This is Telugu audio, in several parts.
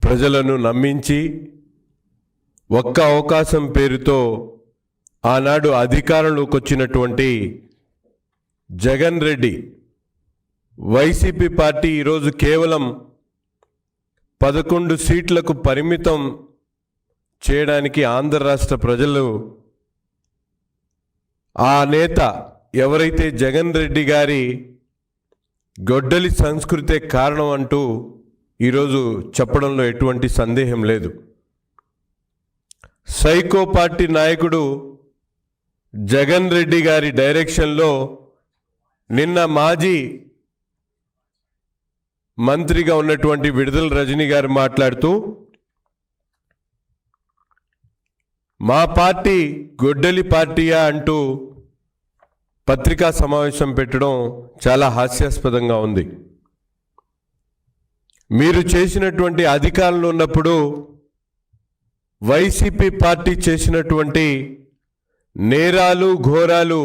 ప్రజలను నమ్మించి ఒక్క అవకాశం పేరుతో ఆనాడు అధికారంలోకి వచ్చినటువంటి జగన్ రెడ్డి వైసీపీ పార్టీ ఈరోజు కేవలం 11 సీట్లకు పరిమితం చేయడానికి ఆంధ్ర రాష్ట్ర ప్రజలు ఆ నేత ఎవరైతే జగన్ రెడ్డి గారి గొడ్డలి సంస్కృతే కారణం అంటూ ఈరోజు చెప్పడంలో ఎటువంటి సందేహం లేదు. సైకో పార్టీ నాయకుడు జగన్ రెడ్డి గారి డైరెక్షన్లో నిన్న మాజీ మంత్రిగా ఉన్నటువంటి విడుదల రజనీ గారు మాట్లాడుతూ మా పార్టీ గొడ్డలి పార్టీయా అంటూ పత్రికా సమావేశం పెట్టడం చాలా హాస్యాస్పదంగా ఉంది. మీరు చేసినటువంటి అధికారంలో ఉన్నప్పుడు వైసీపీ పార్టీ చేసినటువంటి నేరాలు ఘోరాలు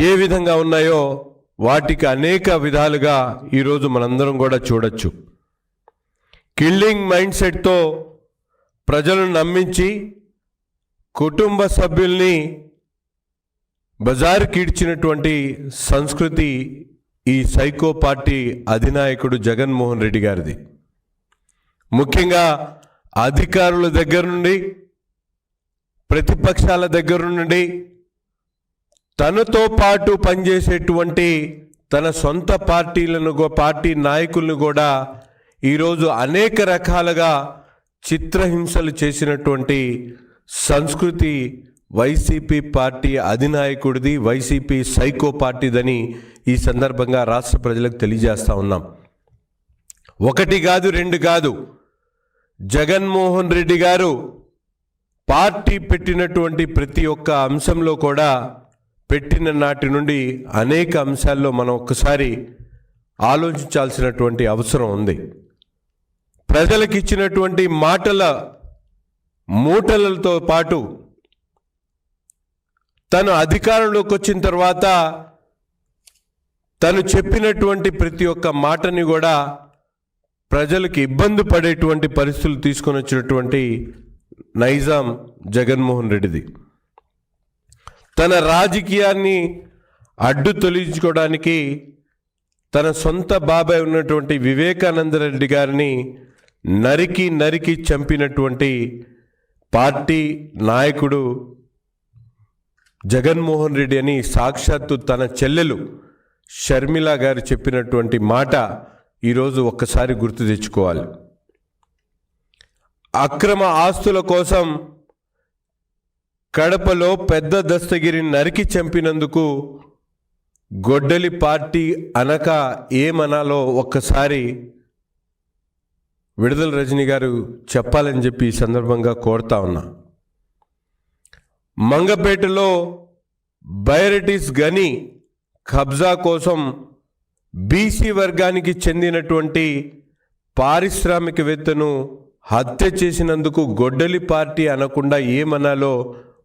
ఏ విధంగా ఉన్నాయో వాటికి అనేక విధాలుగా ఈరోజు మనందరం కూడా చూడొచ్చు. కిల్లింగ్ మైండ్ సెట్తో ప్రజలను నమ్మించి కుటుంబ సభ్యుల్ని బజారుకి ఈడ్చినటువంటి సంస్కృతి ఈ సైకో పార్టీ అధినాయకుడు జగన్మోహన్ రెడ్డి గారిది. ముఖ్యంగా అధికారుల దగ్గర నుండి ప్రతిపక్షాల దగ్గర నుండి తనతో పాటు పనిచేసేటువంటి తన సొంత పార్టీ నాయకులను కూడా ఈరోజు అనేక రకాలుగా చిత్రహింసలు చేసినటువంటి సంస్కృతి వైసీపీ పార్టీ అధినాయకుడిది, వైసీపీ సైకో పార్టీదని ఈ సందర్భంగా రాష్ట్ర ప్రజలకు తెలియజేస్తా ఉన్నాం. ఒకటి కాదు, రెండు కాదు, జగన్మోహన్ రెడ్డి గారు పార్టీ పెట్టినటువంటి ప్రతి ఒక్క అంశంలో కూడా పెట్టిన నాటి నుండి అనేక అంశాల్లో మనం ఒక్కసారి ఆలోచించాల్సినటువంటి అవసరం ఉంది. ప్రజలకు ఇచ్చినటువంటి మాటల మూటలతో పాటు తను అధికారంలోకి వచ్చిన తర్వాత తను చెప్పినటువంటి ప్రతి ఒక్క మాటని కూడా ప్రజలకు ఇబ్బంది పడేటువంటి పరిస్థితులు తీసుకొని వచ్చినటువంటి నైజాం జగన్మోహన్ రెడ్డిది. తన రాజకీయాన్ని అడ్డు తొలగించుకోవడానికి తన సొంత బాబాయ్ ఉన్నటువంటి వివేకానంద రెడ్డి గారిని నరికి చంపినటువంటి పార్టీ నాయకుడు జగన్మోహన్ రెడ్డి అని సాక్షాత్తు తన చెల్లెలు షర్మిల గారు చెప్పినటువంటి మాట ఈరోజు ఒక్కసారి గుర్తు తెచ్చుకోవాలి. అక్రమ ఆస్తుల కోసం కడపలో పెద్ద దస్తగిరిని నరికి చంపినందుకు గొడ్డలి పార్టీ అనక ఏమనాలో ఒక్కసారి విడుదల రజనీ గారు చెప్పాలని చెప్పి ఈ సందర్భంగా కోరుతా ఉన్నా. మంగపేటలో బైరటిస్ గని కబ్జా కోసం బీసీ వర్గానికి చెందినటువంటి పారిశ్రామికవేత్తను హత్య చేసినందుకు గొడ్డలి పార్టీ అనకుండా ఏమనాలో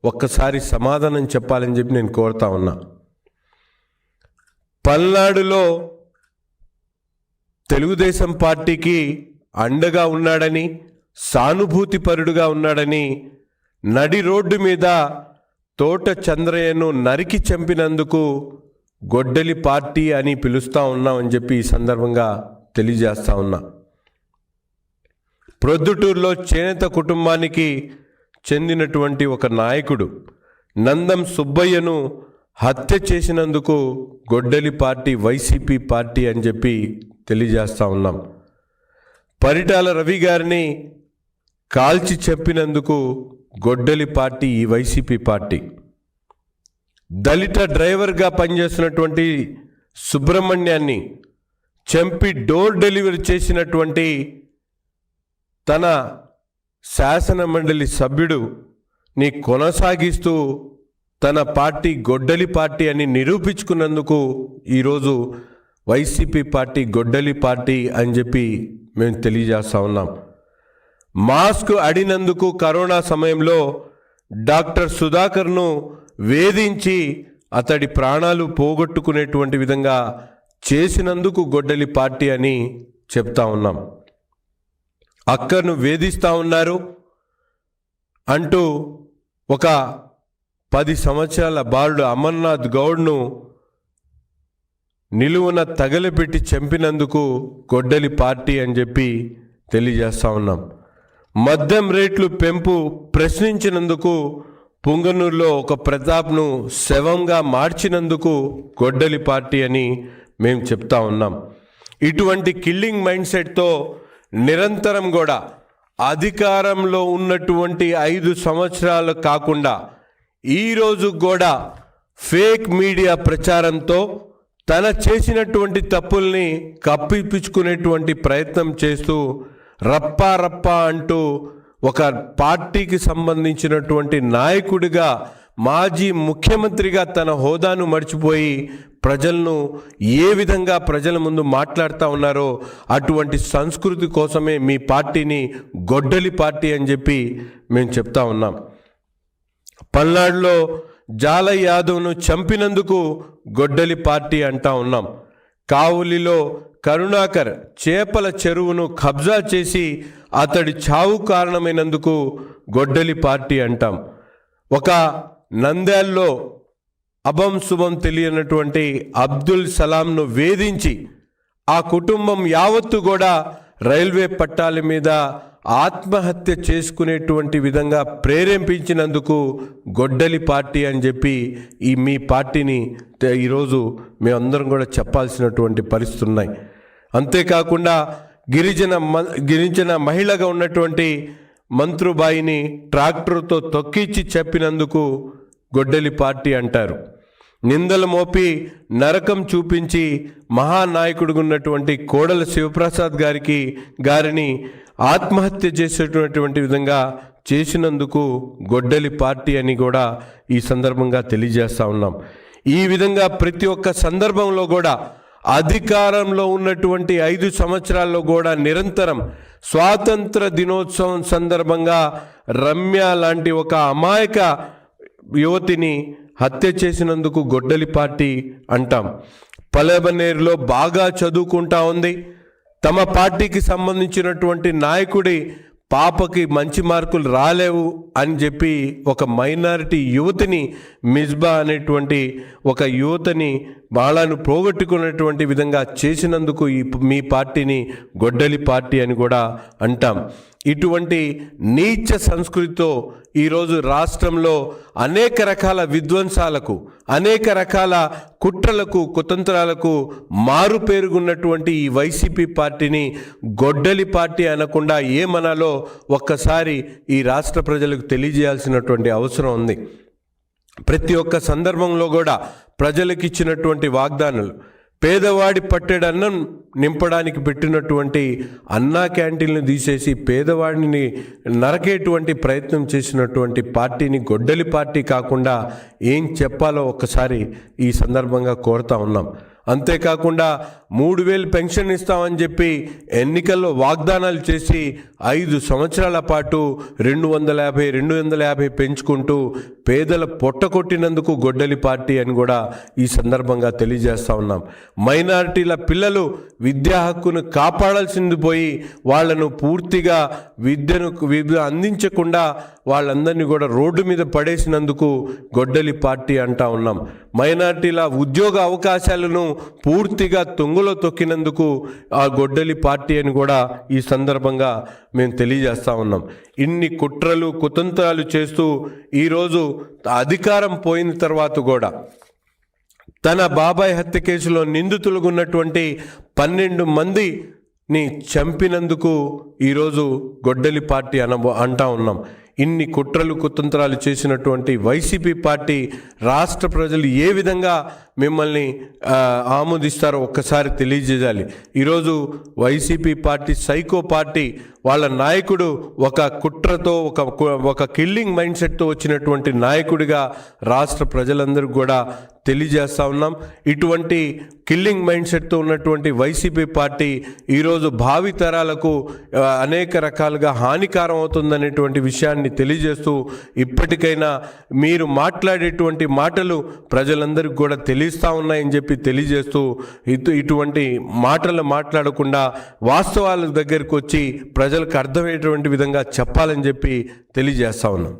ఒక్కసారి సమాధానం చెప్పాలని చెప్పి నేను కోరుతా ఉన్నా. పల్నాడులో తెలుగుదేశం పార్టీకి అండగా ఉన్నాడని, సానుభూతిపరుడుగా ఉన్నాడని నడి రోడ్డు మీద తోట చంద్రయ్యను నరికి చంపినందుకు గొడ్డలి పార్టీ అని పిలుస్తూ ఉన్నామని చెప్పి ఈ సందర్భంగా తెలియజేస్తా ఉన్నా. ప్రొద్దుటూరులో చేనేత కుటుంబానికి చెందినటువంటి ఒక నాయకుడు నందం సుబ్బయ్యను హత్య చేసినందుకు గొడ్డలి పార్టీ వైసీపీ పార్టీ అని చెప్పి తెలియజేస్తా ఉన్నాం. పరిటాల రవి గారిని కాల్చి చంపినందుకు గొడ్డలి పార్టీ ఈ వైసీపీ పార్టీ. దళిత డ్రైవర్గా పనిచేస్తున్నటువంటి సుబ్రహ్మణ్యాన్ని చంపి డోర్ డెలివరీ చేసినటువంటి తన శాసన మండలి సభ్యుడిని కొనసాగిస్తూ తన పార్టీ గొడ్డలి పార్టీ అని నిరూపించుకున్నందుకు ఈరోజు వైసీపీ పార్టీ గొడ్డలి పార్టీ అని చెప్పి మేము తెలియజేస్తా ఉన్నాం. మాస్క్ అడినందుకు కరోనా సమయంలో డాక్టర్ సుధాకర్ను వేధించి అతడి ప్రాణాలు పోగొట్టుకునేటువంటి విధంగా చేసినందుకు గొడ్డలి పార్టీ అని చెప్తా ఉన్నాం. అక్కను వేధిస్తూ ఉన్నారు అంటూ ఒక 10 సంవత్సరాల బాలుడు అమర్నాథ్ గౌడ్ను నిలువున తగలబెట్టి చంపినందుకు గొడ్డలి పార్టీ అని చెప్పి తెలియజేస్తూ ఉన్నాం. మద్యం రేట్లు పెంపు ప్రశ్నించినందుకు పుంగనూరులో ఒక ప్రతాప్ను శవంగా మార్చినందుకు గొడ్డలి పార్టీ అని మేము చెప్తా ఉన్నాం. ఇటువంటి కిల్లింగ్ మైండ్ సెట్తో నిరంతరం కూడా అధికారంలో ఉన్నటువంటి 5 సంవత్సరాలు కాకుండా ఈరోజు కూడా ఫేక్ మీడియా ప్రచారంతో తన చేసినటువంటి తప్పుల్ని కప్పిపుచ్చుకునేటువంటి ప్రయత్నం చేస్తూ రప్పా రప్పా అంటూ ఒక పార్టీకి సంబంధించినటువంటి నాయకుడిగా మాజీ ముఖ్యమంత్రిగా తన హోదాను మర్చిపోయి ప్రజలను ఏ విధంగా ప్రజల ముందు మాట్లాడుతూ ఉన్నారో అటువంటి సంస్కృతి కోసమే మీ పార్టీని గొడ్డలి పార్టీ అని చెప్పి మేము చెప్తా ఉన్నాం. పల్నాడులో జాలయ్ యాదవ్ను చంపినందుకు గొడ్డలి పార్టీ అంటా ఉన్నాం. కావులిలో కరుణాకర్ చేపల చెరువును కబ్జా చేసి అతడి చావు కారణమైనందుకు గొడ్డలి పార్టీ అంటాం. ఒక నంద్యాల్లో అభం శుభం తెలియనటువంటి అబ్దుల్ సలాంను వేధించి ఆ కుటుంబం యావత్తు కూడా రైల్వే పట్టాల మీద ఆత్మహత్య చేసుకునేటువంటి విధంగా ప్రేరేపించినందుకు గొడ్డలి పార్టీ అని చెప్పి మీ పార్టీని ఈరోజు మేమందరం కూడా చెప్పాల్సినటువంటి పరిస్థితులు ఉన్నాయి. అంతేకాకుండా గిరిజన మహిళగా ఉన్నటువంటి మంత్రుబాయిని ట్రాక్టర్తో తొక్కిచ్చి చెప్పినందుకు గొడ్డలి పార్టీ అంటారు. నిందలు మోపి నరకం చూపించి మహానాయకుడిగా ఉన్నటువంటి కోడల శివప్రసాద్ గారిని ఆత్మహత్య చేసేటువంటి విధంగా చేసినందుకు గొడ్డలి పార్టీ అని కూడా ఈ సందర్భంగా తెలియజేస్తూ ఉన్నాం. ఈ విధంగా ప్రతి ఒక్క సందర్భంలో కూడా అధికారంలో ఉన్నటువంటి 5 సంవత్సరాల్లో కూడా నిరంతరం స్వాతంత్ర దినోత్సవం సందర్భంగా రమ్య లాంటి ఒక అమాయక యువతిని హత్య చేసినందుకు గొడ్డలి పార్టీ అంటాం. పలబనేరులో బాగా చదువుకుంటా ఉంది. తమ పార్టీకి సంబంధించినటువంటి నాయకుడి పాపకి మంచి మార్కులు రాలేవు అని చెప్పి ఒక మైనారిటీ యువతిని మిస్బా అనేటువంటి ఒక యువతని వాళ్ళను పోగొట్టుకున్నటువంటి విధంగా చేసినందుకు మీ పార్టీని గొడ్డలి పార్టీ అని కూడా అంటాం. ఇటువంటి నీచ సంస్కృతితో ఈరోజు రాష్ట్రంలో అనేక రకాల విధ్వంసాలకు, అనేక రకాల కుట్రలకు, కుతంత్రాలకు మారు పేరుగున్నటువంటి ఈ వైసీపీ పార్టీని గొడ్డలి పార్టీ అనకుండా ఏమనాలో ఒక్కసారి ఈ రాష్ట్ర ప్రజలకు తెలియజేయాల్సినటువంటి అవసరం ఉంది. ప్రతి ఒక్క సందర్భంలో కూడా ప్రజలకు ఇచ్చినటువంటి వాగ్దానాలు, పేదవాడి పట్టెడన్నం నింపడానికి పెట్టినటువంటి అన్నా క్యాంటీన్లు తీసేసి పేదవాడిని నరకేటువంటి ప్రయత్నం చేసినటువంటి పార్టీని గొడ్డలి పార్టీ కాకుండా ఏం చెప్పాలో ఒక్కసారి ఈ సందర్భంగా కోరుతా ఉన్నాం. అంతేకాకుండా 3000 పెన్షన్ ఇస్తామని చెప్పి ఎన్నికల్లో వాగ్దానాలు చేసి 5 సంవత్సరాల పాటు 250 పెంచుకుంటూ పేదల పొట్టకొట్టినందుకు గొడ్డలి పార్టీ అని కూడా ఈ సందర్భంగా తెలియజేస్తూ ఉన్నాం. మైనారిటీల పిల్లలు విద్యా హక్కును కాపాడాల్సింది పోయి వాళ్ళను పూర్తిగా విద్యను అందించకుండా వాళ్ళందరినీ కూడా రోడ్డు మీద పడేసినందుకు గొడ్డలి పార్టీ అంటా ఉన్నాం. మైనారిటీల ఉద్యోగ అవకాశాలను పూర్తిగా తొంగలో తొక్కినందుకు ఆ గొడ్డలి పార్టీ అని కూడా ఈ సందర్భంగా మేము తెలియజేస్తూ ఉన్నాం. ఇన్ని కుట్రలు కుతంత్రాలు చేస్తూ ఈరోజు అధికారం పోయిన తర్వాత కూడా తన బాబాయ్ హత్య కేసులో నిందితులుగా ఉన్నటువంటి 12 మందిని చంపినందుకు ఈరోజు గొడ్డలి పార్టీ అంటా ఉన్నాం. ఇన్ని కుట్రలు కుతంత్రాలు చేసినటువంటి వైసీపీ పార్టీ రాష్ట్ర ప్రజలు ఏ విధంగా మిమ్మల్ని ఆమోదిస్తారో ఒక్కసారి తెలియజేయాలి. ఈరోజు వైసీపీ పార్టీ సైకో పార్టీ, వాళ్ళ నాయకుడు ఒక కుట్రతో ఒక కిల్లింగ్ మైండ్ సెట్తో వచ్చినటువంటి నాయకుడిగా రాష్ట్ర ప్రజలందరికీ కూడా తెలియజేస్తూ ఉన్నాం. ఇటువంటి కిల్లింగ్ మైండ్ సెట్తో ఉన్నటువంటి వైసీపీ పార్టీ ఈరోజు భావితరాలకు అనేక రకాలుగా హానికారం అవుతుందనేటువంటి విషయాన్ని తెలియజేస్తూ ఇప్పటికైనా మీరు మాట్లాడేటువంటి మాటలు ప్రజలందరికీ కూడా తెలుస్తూ ఉన్నాయని చెప్పి తెలియజేస్తూ ఇటువంటి మాటలు మాట్లాడకుండా వాస్తవాల దగ్గరికి వచ్చి ప్రజలకు అర్థమయ్యేటువంటి విధంగా చెప్పాలని చెప్పి తెలియజేస్తా ఉన్నాం.